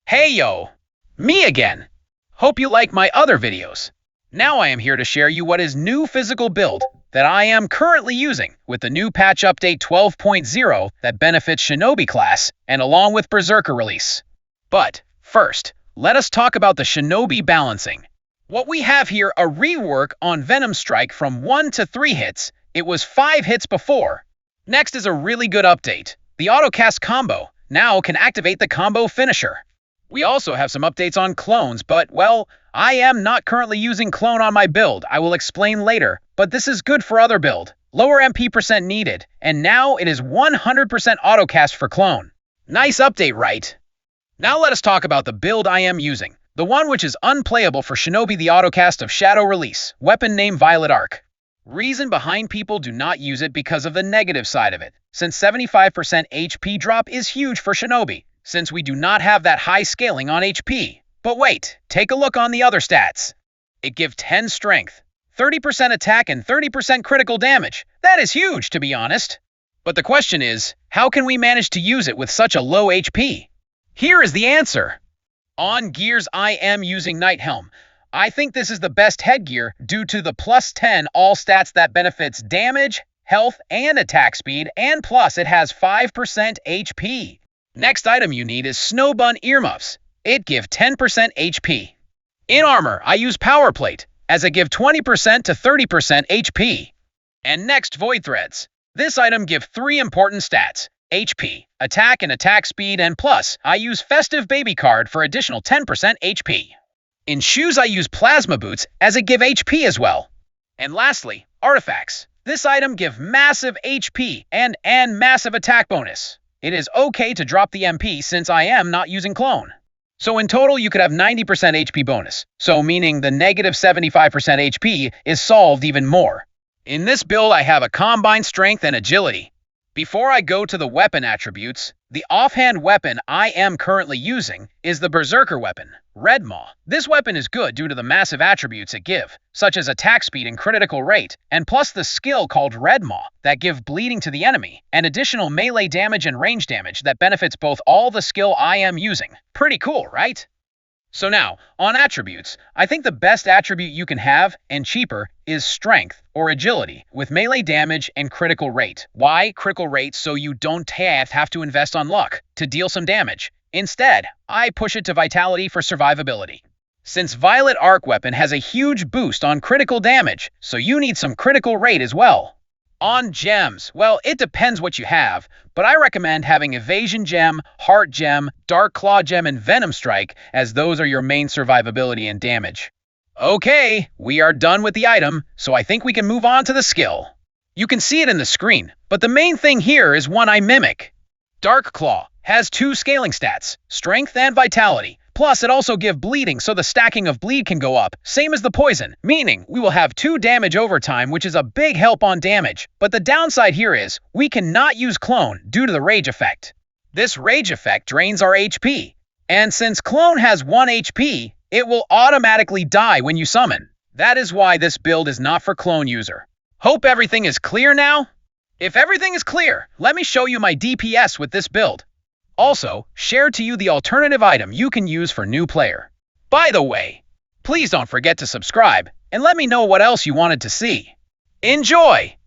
Hey yo! Me again! Hope you like my other videos. Now I am here to share you what is new physical build that I am currently using with the new patch update 12.0 that benefits Shinobi class and along with Berserker release. But first, let us talk about the Shinobi balancing. What we have here a rework on Venom Strike from 1 to 3 hits. It was 5 hits before. Next is a really good update. The autocast combo now can activate the combo finisher. We also have some updates on clones, but, well, I am not currently using clone on my build. I will explain later, but this is good for other build. Lower MP percent needed, and now it is 100% autocast for clone. Nice update, right? Now let us talk about the build I am using. The one which is unplayable for Shinobi the autocast of Shadow release, weapon name Violet Arc. Reason behind people do not use it because of the negative side of it, since 75% HP drop is huge for Shinobi, since we do not have that high scaling on HP. But wait, take a look on the other stats. It gives 10 strength, 30% attack, and 30% critical damage. That is huge, to be honest. But the question is, how can we manage to use it with such a low HP? Here is the answer. On gears, I am using Night Helm. I think this is the best headgear due to the plus 10 all stats that benefits damage, health, and attack speed, and plus it has 5% HP. Next item you need is Snowbun Earmuffs. It gives 10% HP. In armor, I use Power Plate, as it gives 20% to 30% HP. And next, Void Threads. This item gives 3 important stats: HP, attack, and attack speed, and plus, I use Festive Baby Card for additional 10% HP. In shoes, I use Plasma Boots, as it gives HP as well. And lastly, Artifacts. This item gives massive HP and massive attack bonus. It is okay to drop the MP since I am not using clone. So in total, you could have 90% HP bonus, so meaning the negative 75% HP is solved even more. In this build, I have a combined strength and agility. Before I go to the weapon attributes, the offhand weapon I am currently using is the Berserker weapon, Red Maw. This weapon is good due to the massive attributes it gives, such as attack speed and critical rate, and plus the skill called Red Maw that give bleeding to the enemy, and additional melee damage and range damage that benefits both all the skill I am using. Pretty cool, right? So now, on attributes, I think the best attribute you can have, and cheaper, is strength or agility with melee damage and critical rate. Why critical rate? So you don't have to invest on luck to deal some damage. Instead, I push it to vitality for survivability. Since Violet Arc weapon has a huge boost on critical damage, so you need some critical rate as well. On gems, well, it depends what you have, but I recommend having Evasion Gem, Heart Gem, Dark Claw Gem, and Venom Strike, as those are your main survivability and damage. Okay, we are done with the item, so I think we can move on to the skill. You can see it in the screen, but the main thing here is one I mimic. Dark Claw has 2 scaling stats, strength and vitality. Plus, it also gives bleeding, so the stacking of bleed can go up, same as the poison, meaning we will have 2 damage over time, which is a big help on damage. But the downside here is, we cannot use clone due to the rage effect. This rage effect drains our HP, and since clone has 1 HP, it will automatically die when you summon. That is why this build is not for clone user. Hope everything is clear now? If everything is clear, let me show you my DPS with this build. Also, share to you the alternative item you can use for new player. By the way, please don't forget to subscribe and let me know what else you wanted to see. Enjoy!